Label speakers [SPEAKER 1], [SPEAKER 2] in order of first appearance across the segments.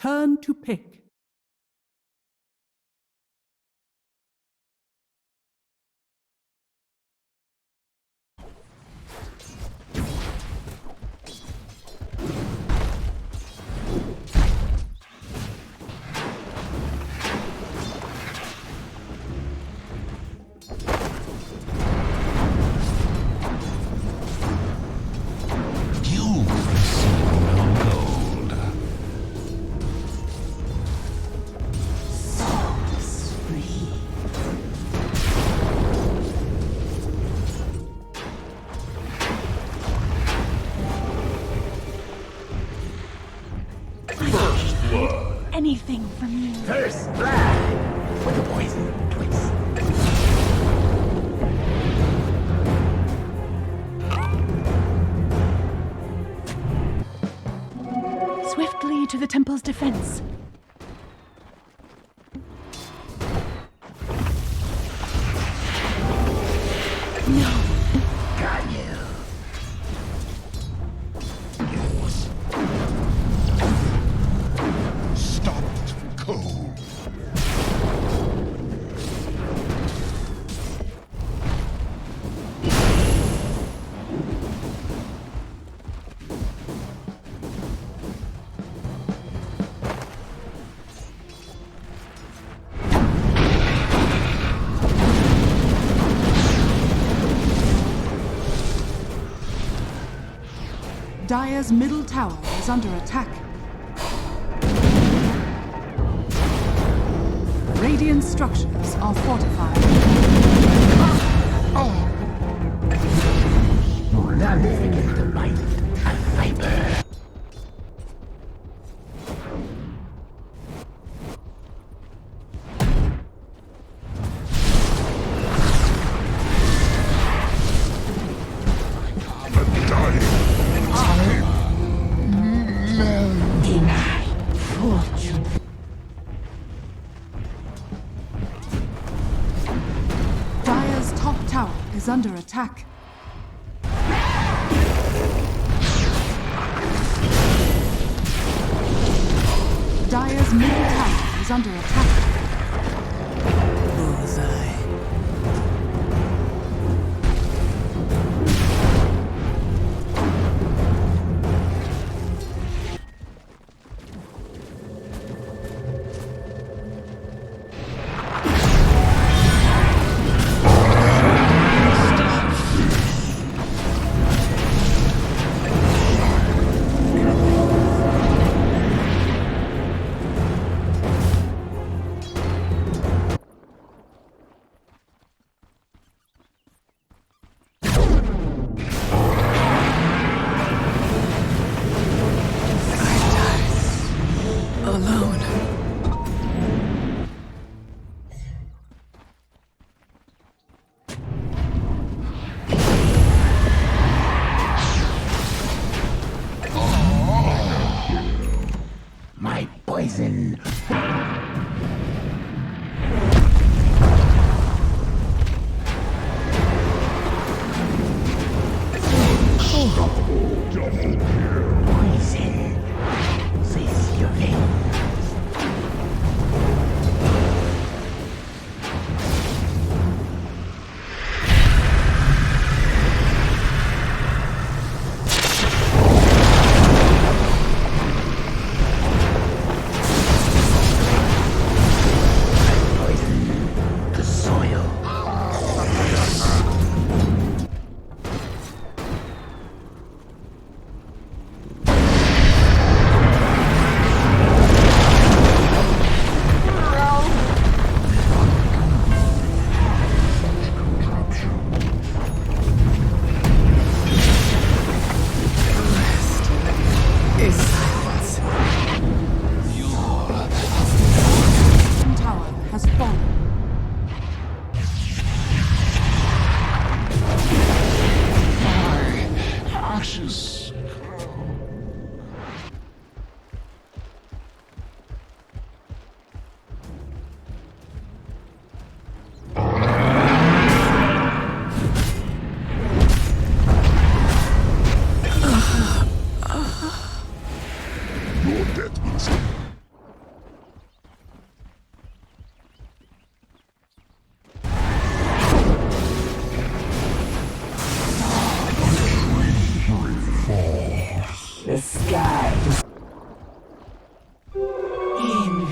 [SPEAKER 1] Turn to pick.
[SPEAKER 2] Anything from you.
[SPEAKER 3] First blood with a poison twist.
[SPEAKER 2] Swiftly to the temple's defense. No.
[SPEAKER 3] Got you.
[SPEAKER 4] Stopped cold.
[SPEAKER 1] Dire's middle tower is under attack. Radiant structures are fortified.
[SPEAKER 3] None against the light and viper. Deny fortune.
[SPEAKER 1] Dire's top tower is under attack. Dire's middle tower is under attack. Bullseye. Alone.
[SPEAKER 3] My poison. Unstoppable double kill. Poison. Face your veins. Poison the soil.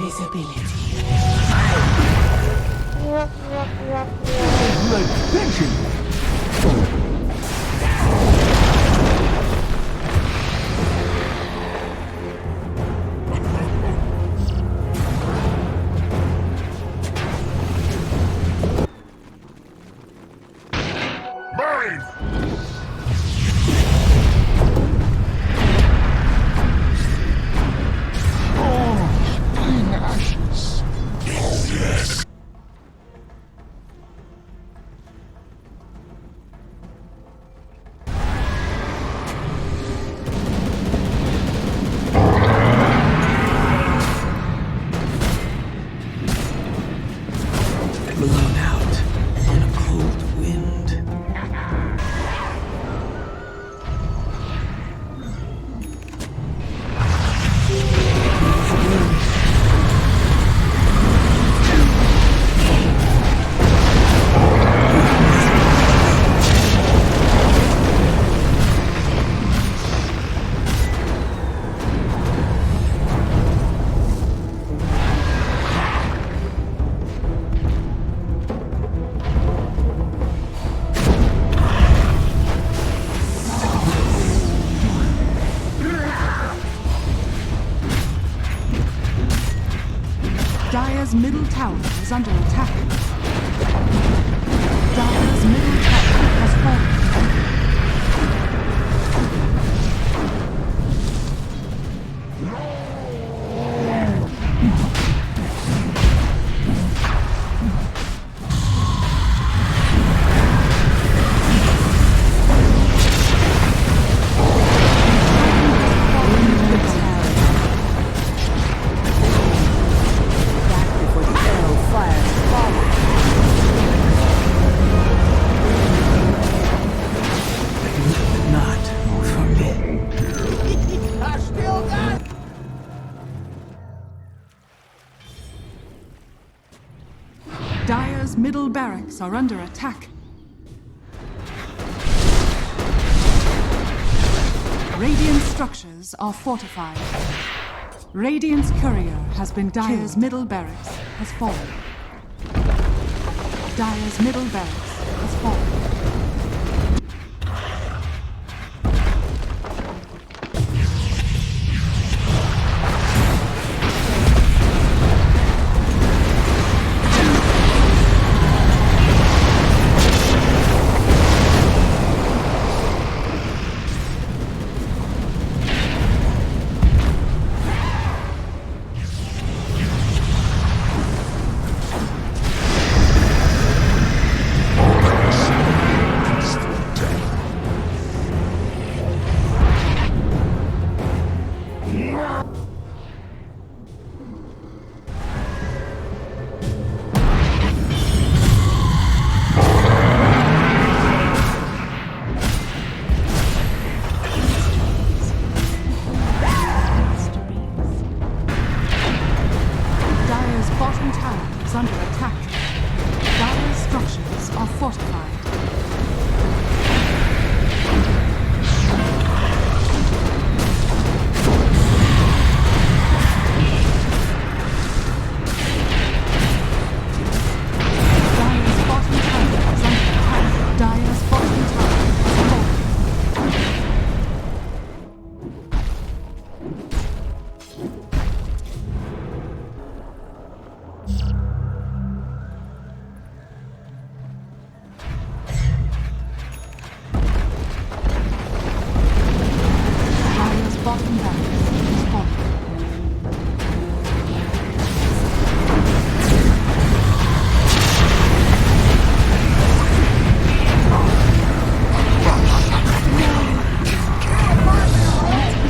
[SPEAKER 3] Invisibility.
[SPEAKER 4] Mine! Oh, fine ashes. Oh, yes.
[SPEAKER 3] Blown out in a cold wind.
[SPEAKER 1] Dire's middle tower is under attack. Dire's middle tower has fallen.
[SPEAKER 3] Not for me.
[SPEAKER 1] Dire's middle barracks are under attack. Radiant structures are fortified. Radiant's courier has been Dire's middle barracks has fallen. Dire's middle barracks has fallen. Dire's bottom tower is under attack. Dire's structures are fortified. Dire's bottom tower is under attack. Dire's bottom tower is fallen. Dire's bottom barracks is fallen.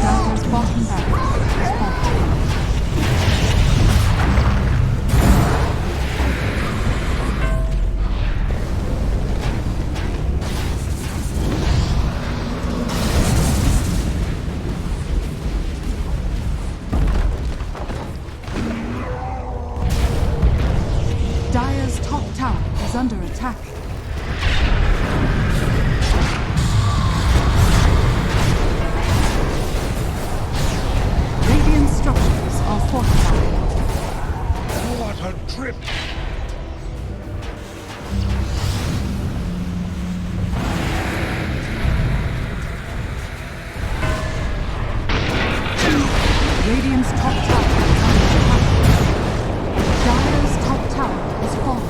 [SPEAKER 1] Dire's bottom barracks is fallen. Dire's top tower is under attack. Radiant structures are fortified.
[SPEAKER 4] trip.
[SPEAKER 1] Radiant's top tower is under attack. Dire's top tower has fallen.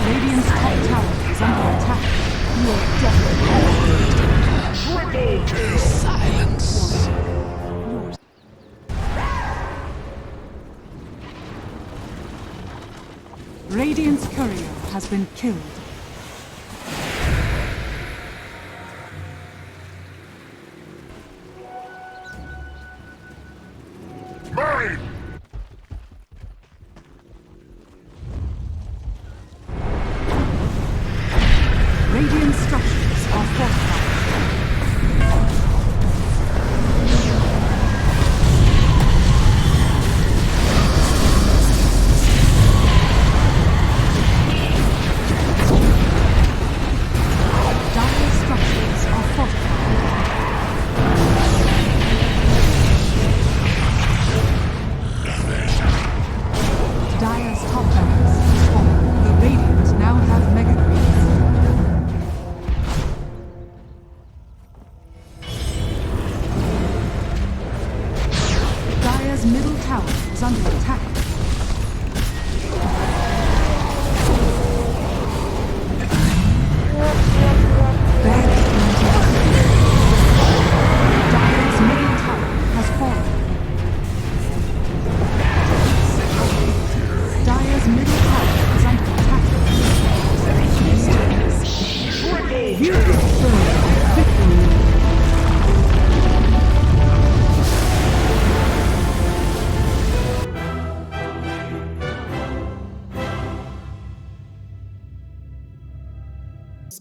[SPEAKER 1] Radiant's top tower is under attack.
[SPEAKER 4] Triple kill.
[SPEAKER 3] Silence.
[SPEAKER 1] Radiant's courier has been killed.
[SPEAKER 4] Mine.
[SPEAKER 1] Radiant structures are fortified. Dire structures are fortified. Dire's top barracks has fallen. The Radiant now have mega creeps. Dire's middle tower is under attack. Dire's middle tower has fallen. Dire's middle tower is under attack. Beautiful victory.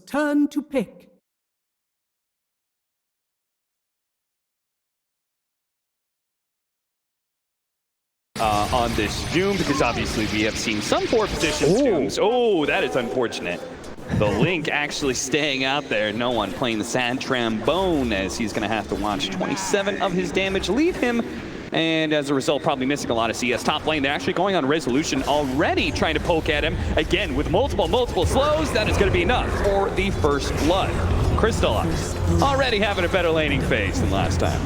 [SPEAKER 5] Turn to pick.
[SPEAKER 6] On this Doom, because obviously we have seen some 4 positions Dooms. Oh, that is unfortunate. The Link actually staying out there. No one playing the sad trombone, as he's going to have to watch 27 of his damage leave him. And as a result, probably missing a lot of CS top lane. They're actually going on Resolution already, trying to poke at him. Again, with multiple slows, that is going to be enough for the first blood. Crystallize already having a better laning phase than last time.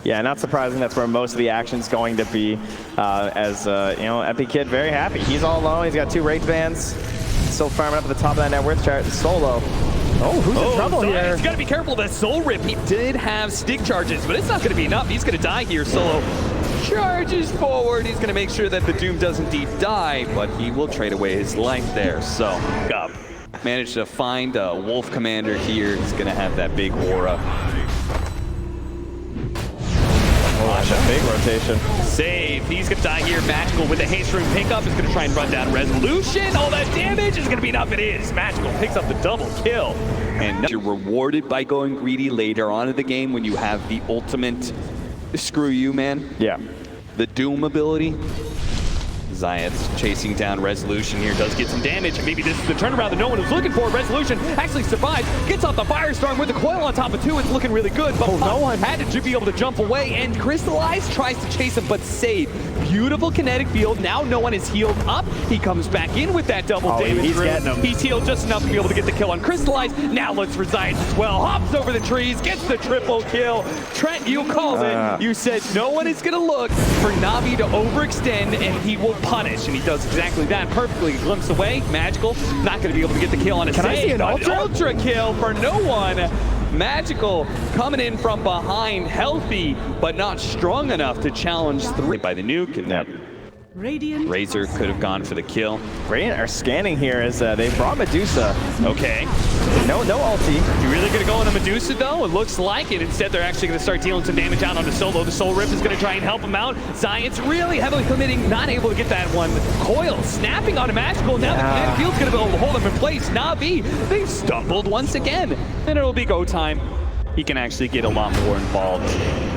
[SPEAKER 7] Yeah, not surprising. That's where most of the action's going to be. You know, Epi Kid very happy. He's all alone. He's got 2 Wraith Bands. Still farming up at the top of that net worth chart. Solo. Oh, who's in trouble here?
[SPEAKER 6] He's got to be careful of that Soul Rip. He did have stick charges, but it's not going to be enough. He's going to die here. Solo charges forward. He's going to make sure that the Doom doesn't deep die, but he will trade away his life there. So, managed to find a Wolf Commander here. He's going to have that big aura.
[SPEAKER 7] Watch a big rotation.
[SPEAKER 6] Save. He's going to die here. Magical with the haste rune pickup is going to try and run down Resolution. All that damage is going to be enough. It is. Magical picks up the double kill. And you're rewarded by going greedy later on in the game when you have the ultimate screw you, man.
[SPEAKER 7] Yeah.
[SPEAKER 6] The Doom ability. Zayat's chasing down Resolution here, does get some damage, and maybe this is the turnaround that no one was looking for. Resolution actually survives, gets off the Firestorm with the coil on top of 2. It's looking really good, but no one had to be able to jump away, and Crystallize tries to chase him, but save. Beautiful kinetic field. Now no one is healed up. He comes back in with that double damage.
[SPEAKER 7] He's getting him.
[SPEAKER 6] He's healed just enough to be able to get the kill on Crystallize. Now looks for Zayat as well. Hops over the trees, gets the triple kill. Trent, you called it. You said no one is going to look for Navi to overextend, and he will punish, and he does exactly that perfectly. Glimpse away, Magical, not going to be able to get the kill on a save.
[SPEAKER 7] Can I see an ultra?
[SPEAKER 6] Ultra kill for no one. Magical coming in from behind, healthy, but not strong enough to challenge 3 by the nuke. And
[SPEAKER 1] Radiant
[SPEAKER 6] Razor could have gone for the kill.
[SPEAKER 7] Radiant are scanning here as they brought Medusa.
[SPEAKER 6] Okay.
[SPEAKER 7] No ulti.
[SPEAKER 6] You really going to go on a Medusa, though? It looks like it. Instead, they're actually going to start dealing some damage out on the Solo. The Soul Rip is going to try and help him out. Zayat's really heavily committing, not able to get that one. Coil snapping on a Magical. Now the kinetic field's going to be able to hold him in place. Navi, they've stumbled once again. And it'll be go time. he can actually get a lot more involved.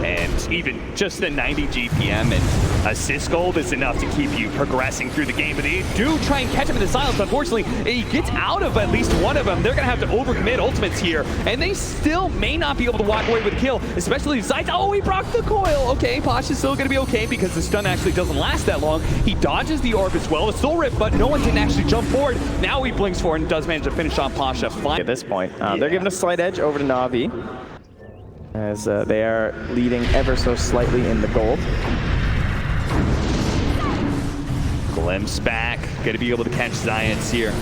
[SPEAKER 6] And even just the 90 GPM and assist gold is enough to keep you progressing through the game. But they do try and catch him in the silence. Unfortunately, he gets out of at least one of them. They're going to have to overcommit ultimates here. And they still may not be able to walk away with a kill, especially Zeit. Oh, he broke the coil. Okay, Posh is still going to be okay because the stun actually doesn't last that long. He dodges the orb as well. A soul rip, but no one can actually jump forward. Now he blinks forward and does manage to finish off Pasha.
[SPEAKER 7] At this point, they're giving a slight edge over to Navi, as they are leading ever so slightly in the gold.
[SPEAKER 6] Glimpse back, gonna be able to catch Zions here.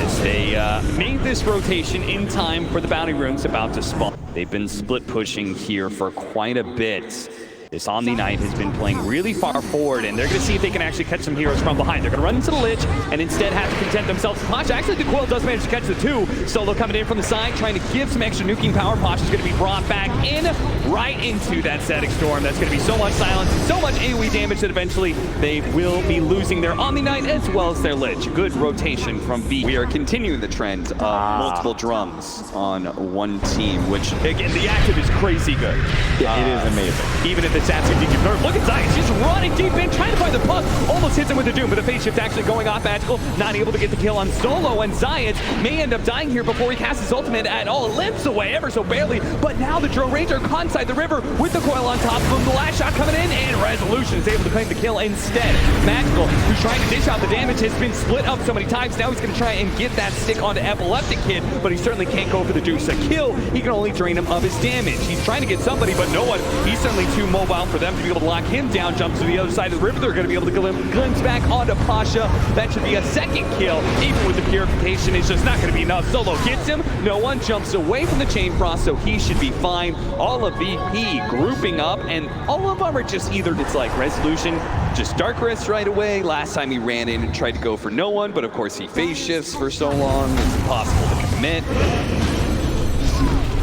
[SPEAKER 6] As they made this rotation in time for the bounty runes about to spawn. They've been split pushing here for quite a bit. This Omni Knight has been playing really far forward, and they're going to see if they can actually catch some heroes from behind. They're going to run into the Lich, and instead have to content themselves. Pasha, actually, the Coil does manage to catch the two. Solo coming in from the side, trying to give some extra nuking power. Pasha's going to be brought back in, right into that static storm. That's going to be so much silence, so much AoE damage that eventually they will be losing their Omni Knight as well as their Lich. Good rotation from V. We are continuing the trend of multiple drums on one team, which, again, the active is crazy good.
[SPEAKER 7] Yeah, it is amazing.
[SPEAKER 6] Even if it's absolutely deep. Look at Zions, just running deep in, trying to find the puck. Almost hits him with the Doom, but the phase shift actually going off Magical. Not able to get the kill on Solo, and Zions may end up dying here before he casts his ultimate at all. Limps away ever so barely, but now the Drone Ranger caught inside the river with the coil on top of him. The last shot coming in, and Resolution is able to claim the kill instead. Magical, who's trying to dish out the damage, has been split up so many times. Now he's going to try and get that stick onto Epileptic Kid, but he certainly can't go for the Deuce. A kill, he can only drain him of his damage. He's trying to get somebody, but no one. He's certainly too mobile for them to be able to lock him down. Jumps to the other side of the river. They're going to be able to glimpse back onto Pasha. That should be a second kill. Even with the purification, it's just not going to be enough. Solo gets him. No one jumps away from the chain frost, so he should be fine. All of VP grouping up, and all of them are just either it's like Resolution, just Dark Rest right away. Last time he ran in and tried to go for no one, but of course he phase shifts for so long, it's impossible to commit.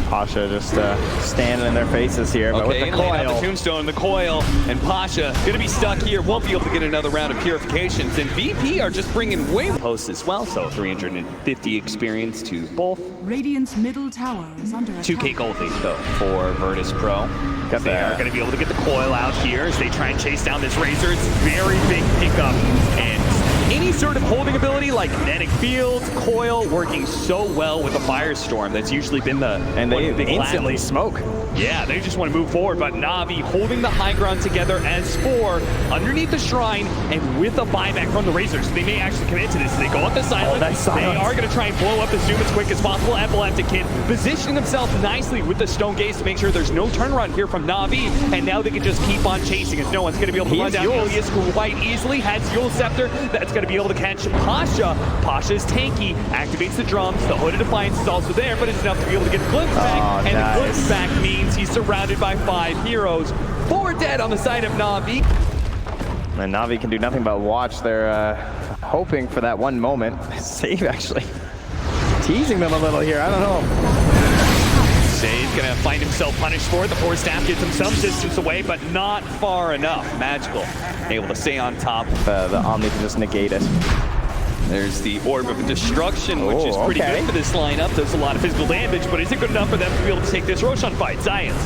[SPEAKER 7] Pasha just standing in their faces here, but with the coil.
[SPEAKER 6] The tombstone, the coil, and Pasha gonna be stuck here. Won't be able to get another round of purifications. And VP are just bringing way posts as well, so 350 experience to both.
[SPEAKER 1] Radiant's middle tower is under attack.
[SPEAKER 6] 2K gold lead though for Virtus.pro. They are going to be able to get the coil out here as they try and chase down this Razor. It's very big pickup, and any sort of holding ability like Kinetic Field, Coil, working so well with the Firestorm. That's usually been the
[SPEAKER 7] and they instantly smoke.
[SPEAKER 6] Yeah, they just want to move forward, but Navi holding the high ground together as 4 underneath the shrine and with a buyback from the Razors. They may actually commit to this. They go up the silence. They are going to try and blow up the Zoom as quick as possible. Epileptic Kid positioning himself nicely with the Stone Gaze to make sure there's no turnaround here from Navi, and now they can just keep on chasing as no one's going to be able to run down Ilias quite easily. Has Yule Scepter that's going to be able to catch Pasha. Pasha's tanky, activates the drums. The Hooded Defiance is also there, but it's enough to be able to get the glimpse back, and the glimpse back means he's surrounded by 5 heroes. 4 dead on the side of Navi.
[SPEAKER 7] And Navi can do nothing but watch. They're hoping for that one moment. Save actually teasing them a little here. I don't know.
[SPEAKER 6] Save's gonna find himself punished for it. The Force Staff gets him some distance away, but not far enough. Magical, able to stay on top.
[SPEAKER 7] The Omni can just negate it.
[SPEAKER 6] There's the Orb of Destruction, which is pretty good for this lineup. Does a lot of physical damage, but is it good enough for them to be able to take this Roshan fight? Zions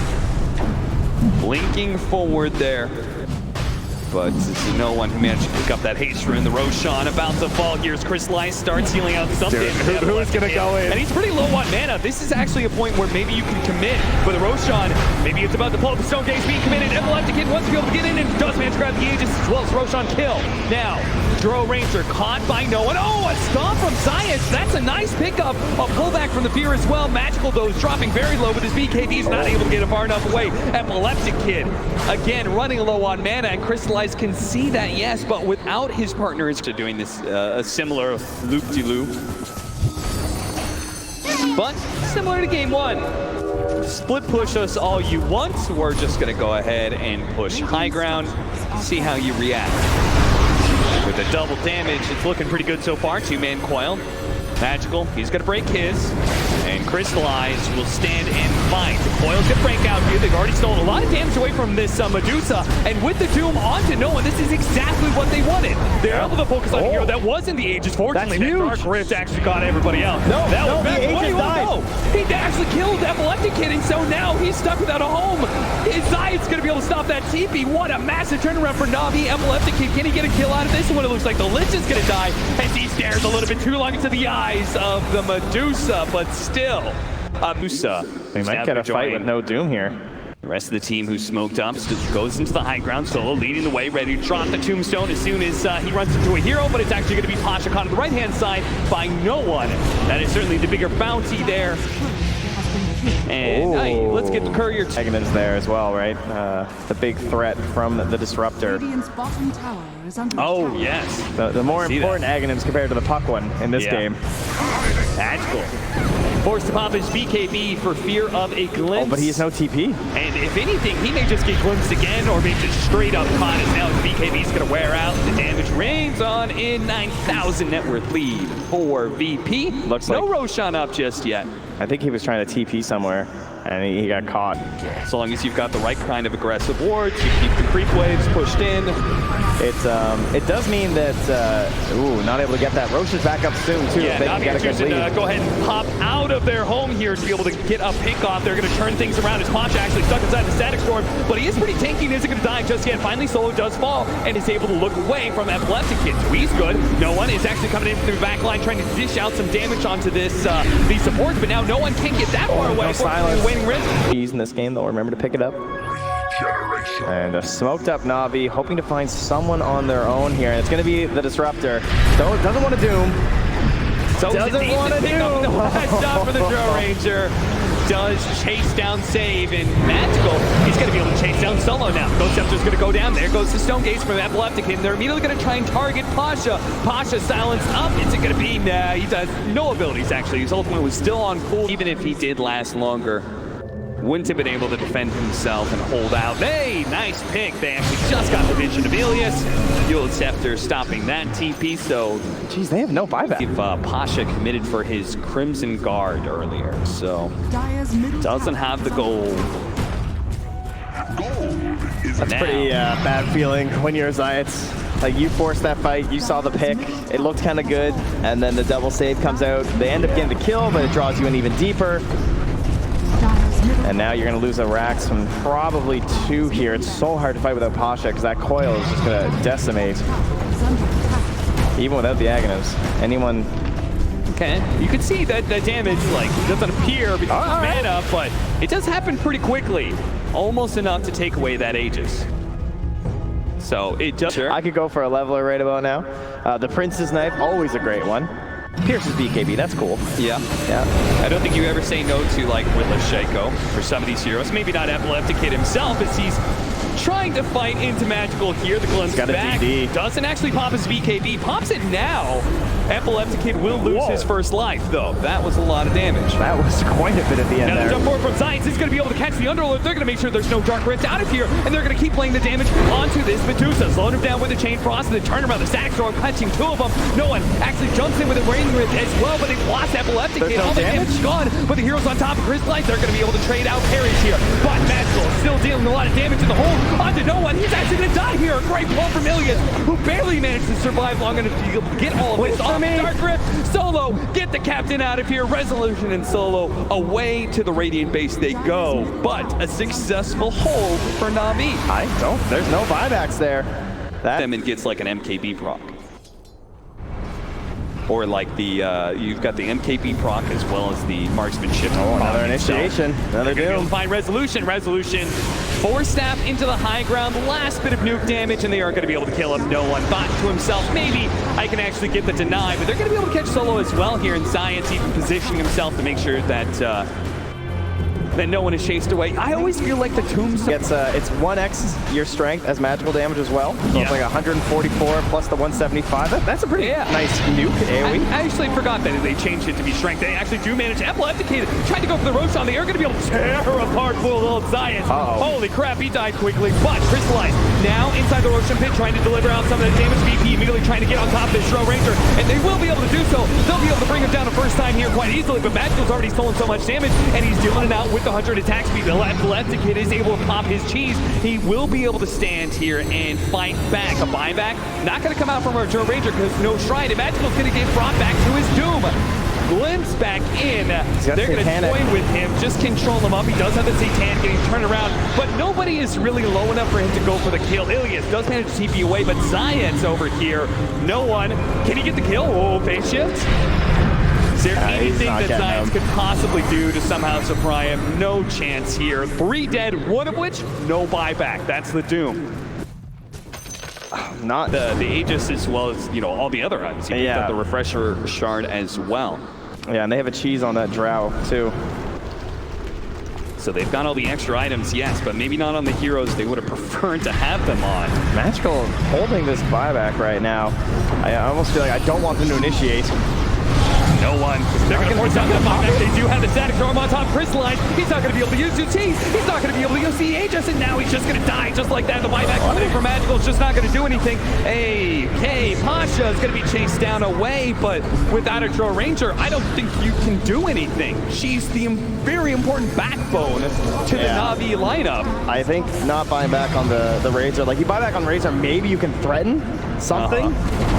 [SPEAKER 6] blinking forward there, but no one managed to pick up that haste rune. The Roshan about to fall. Here's Crystallize, starts healing out something.
[SPEAKER 7] Who is going to go in?
[SPEAKER 6] And he's pretty low on mana. This is actually a point where maybe you can commit for the Roshan. Maybe it's about to pull up the Stone Gaze being committed. Epileptic Kid wants to be able to get in and does manage to grab the Aegis as well as Roshan kill. Now, Drone Ranger caught by no one. Oh, a stomp from Science. That's a nice pickup. A pullback from the Fear as well. Magical, though, is dropping very low with his BKB. He's not able to get it far enough away. Epileptic Kid, again, running low on mana, and Crystallize can see that, yes, but without his partners to doing this, a similar loop-de-loop. But similar to game 1. Split push us all you want. We're just going to go ahead and push high ground, see how you react. With the double damage, it's looking pretty good so far. 2-man coil. Magical, he's going to break his. And Crystallize will stand and fight. The coils get break out here. They've already stolen a lot of damage away from this Medusa. And with the Doom onto no one, this is exactly what they wanted. They're able to focus on a hero that was in the Aegis. Fortunately, that Dark Rift actually got everybody out.
[SPEAKER 7] No, the Aegis died.
[SPEAKER 6] He actually actually killed Epileptic Kid, and so now he's stuck without a home. Zion's going to be able to stop that TP. What a massive turnaround for Navi. Epileptic Kid, can he get a kill out of this one? It looks like the Lich is going to die as he stares a little bit too long into the eyes of the Medusa, but still, Medusa.
[SPEAKER 7] We might get a fight with no Doom here.
[SPEAKER 6] The rest of the team who's smoked up goes into the high ground. Solo leading the way, ready to drop the tombstone as soon as he runs into a hero, but it's actually going to be Pasha caught on the right-hand side by no one. That is certainly the bigger bounty there. And let's get the courier.
[SPEAKER 7] Agonim's there as well, right? The big threat from the Disruptor.
[SPEAKER 1] Radiant's bottom tower is under
[SPEAKER 6] Oh,
[SPEAKER 1] attack.
[SPEAKER 6] yes.
[SPEAKER 7] The more important Aghanims compared to the Puck one in this game.
[SPEAKER 6] Magical. Forced to pop his BKB for fear of a glimpse.
[SPEAKER 7] Oh, but he has no TP.
[SPEAKER 6] And if anything, he may just get glimpsed again, or maybe just straight up caught as now his BKB is going to wear out. The damage reigns on in 9,000 net worth lead for VP.
[SPEAKER 7] Looks
[SPEAKER 6] no
[SPEAKER 7] like
[SPEAKER 6] Roshan up just yet.
[SPEAKER 7] I think he was trying to TP somewhere, and he got caught.
[SPEAKER 6] So long as you've got the right kind of aggressive wards, you keep the creep waves pushed in.
[SPEAKER 7] It does mean that not able to get that. Roche is back up soon too.
[SPEAKER 6] Yeah, Navi are choosing to go ahead and pop out of their home here to be able to get a pick off. They're going to turn things around as Pasha actually stuck inside the static storm, but he is pretty tanky and isn't going to die just yet. Finally, Solo does fall and is able to look away from Epileptic Kid. So he's good. No one is actually coming in through the back line trying to dish out some damage onto this these supports, but now no one can get that far away.
[SPEAKER 7] No silence.
[SPEAKER 6] Waiting risk.
[SPEAKER 7] He's in this game, they'll remember to pick it up. And a smoked up Navi, hoping to find someone on their own here. And it's going to be the Disruptor. Doesn't want to Doom.
[SPEAKER 6] So
[SPEAKER 7] Doesn't want to Doom.
[SPEAKER 6] The last shot for the Drill Ranger. Does chase down Save, and Magical, he's going to be able to chase down Solo now. Ghost Scepter's going to go down. There goes the Stone Gaze from Epileptic, and they're immediately going to try and target Pasha. Pasha silenced up. Is it going to be? Nah, he does no abilities actually. His ultimate was still on cool. Even if he did last longer, wouldn't have been able to defend himself and hold out. Hey, nice pick. They actually just got the Vision of Ilias. Ghost Scepter stopping that TP, so
[SPEAKER 7] Jeez, they have no buyback.
[SPEAKER 6] if Pasha committed for his Crimson Guard earlier, so
[SPEAKER 1] Dire's middle
[SPEAKER 6] doesn't
[SPEAKER 1] tower
[SPEAKER 6] have the
[SPEAKER 1] is under
[SPEAKER 6] gold.
[SPEAKER 4] Gold is
[SPEAKER 7] That's pretty bad feeling when you're Zayats. Like, you forced that fight, you saw the pick, it looked kind of good, and then the double save comes out. They end up getting the kill, but it draws you in even deeper.
[SPEAKER 1] Dire's middle
[SPEAKER 7] And now you're going to lose a Rax from probably 2 here. It's so hard to fight without Pasha because that coil is just going to decimate,
[SPEAKER 1] is under attack.
[SPEAKER 7] even without the Aghanims. Anyone...
[SPEAKER 6] Okay, you can see that the damage doesn't appear because of mana, but it does happen pretty quickly. Almost enough to take away that Aegis. So it does.
[SPEAKER 7] I could go for a leveler right about now. The Prince's Knife, always a great one. Pierces BKB, that's cool.
[SPEAKER 6] Yeah. I don't think you ever say no to like Witless Shaco for some of these heroes. Maybe not Epileptic Kid himself as he's trying to fight into Magical here. The glimpse
[SPEAKER 7] Got a
[SPEAKER 6] back.
[SPEAKER 7] DD.
[SPEAKER 6] Doesn't actually pop his BKB. Pops it now. Epileptic Kid will lose his first life though. That was a lot of damage.
[SPEAKER 7] That was quite a bit at the end
[SPEAKER 6] Now the
[SPEAKER 7] there.
[SPEAKER 6] jump forward from Science is going to be able to catch the Underlord. They're going to make sure there's no Dark Rift out of here, and they're going to keep playing the damage onto this Medusa. Slowing him down with the Chain Frost, and then turn around the Static Storm, catching 2 of them. No one actually jumps in with a Rain Rift as well, but they've lost Epileptic Kid.
[SPEAKER 7] no
[SPEAKER 6] All the
[SPEAKER 7] damage?
[SPEAKER 6] damage gone, but the heroes on top of Crystallize, they're going to be able to trade out carries here. But Magical still dealing a lot of damage in the hole onto no one. He's actually going to die here. A great blow from Ilias, who barely managed to survive long enough to get all of this off. Dark Rift, Solo, get the captain out of here. Resolution and Solo away to the Radiant base they go. But a successful hold for Navi.
[SPEAKER 7] There's no buybacks there.
[SPEAKER 6] Them and gets like an MKB proc. Or like the, you've got the MKB proc as well as the marksmanship.
[SPEAKER 7] Oh, another
[SPEAKER 6] proc itself.
[SPEAKER 7] initiation, another
[SPEAKER 6] They're gonna be able
[SPEAKER 7] Doom.
[SPEAKER 6] to find Resolution. Resolution, 4-staff into the high ground, last bit of nuke damage, and they are going to be able to kill him. No one thought to himself, maybe I can actually get the deny, but they're going to be able to catch Solo as well here in Science, even positioning himself to make sure that that no one is chased away. I always feel like the Tombstone
[SPEAKER 7] It's 1x your strength as magical damage as well. So
[SPEAKER 6] Yeah.
[SPEAKER 7] it's like 144 plus the 175. That's a pretty nice nuke AoE.
[SPEAKER 6] I actually forgot that they changed it to be strength. They actually do manage Epileptic Kid. Tried to go for the Roshan. They are going to be able to tear apart full old Zion. Holy crap, he died quickly. But Crystallize now inside the Roshan pit, trying to deliver out some of the damage. VP immediately trying to get on top of this Drill Ranger, and they will be able to do so. They'll be able to bring him down the first time here quite easily, but Magical's already stolen so much damage, and he's dealing it out with the 100 attack speed. The Epileptic Kid is able to pop his cheese. He will be able to stand here and fight back. A buyback, not going to come out from our Drill Ranger because no Shrine, and Magical's going to get brought back to his doom. glimpse back in.
[SPEAKER 7] got
[SPEAKER 6] They're going to
[SPEAKER 7] Satanic.
[SPEAKER 6] toy with him, just control him up. He does have the Satan getting turned around, but nobody is really low enough for him to go for the kill. Ilias does manage to TP away, but Zayed's over here. No one. Can he get the kill? Oh, phase shift. Is there anything that Zayed could possibly do to somehow surprise him? No chance here. 3 dead, one of which, no buyback. That's the doom.
[SPEAKER 7] Not
[SPEAKER 6] The Aegis as well as, you know, all the other items. He got the refresher shard as well.
[SPEAKER 7] Yeah, and they have a cheese on that drow too.
[SPEAKER 6] So they've got all the extra items, yes, but maybe not on the heroes they would have preferred to have them on.
[SPEAKER 7] Magical holding this buyback right now. I almost feel like I don't want them to initiate.
[SPEAKER 6] No one. They're going to force out that buyback. They do have the static storm on top. Crystalline. He's not going to be able to use UT. He's not going to be able to use the Aegis, and now he's just going to die just like that. The buyback coming from Magical is just not going to do anything. AK Pasha is going to be chased down away, but without a Drow Ranger, I don't think you can do anything. She's the very important backbone to the Navi lineup.
[SPEAKER 7] I think not buying back on the Razor. Like, you buy back on Razor, maybe you can threaten something,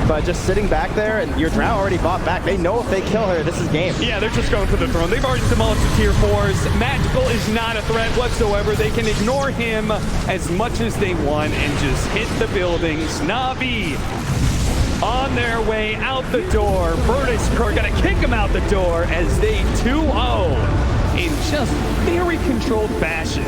[SPEAKER 7] but just sitting back there, and your Drow already bought back. They know if they kill her, this is game.
[SPEAKER 6] Yeah, they're just going for the throne. They've already demolished the tier 4s. Magical is not a threat whatsoever. They can ignore him as much as they want and just hit the buildings. Navi on their way out the door. Virtus.pro are going to kick them out the door as they 2-0 in just very controlled fashion.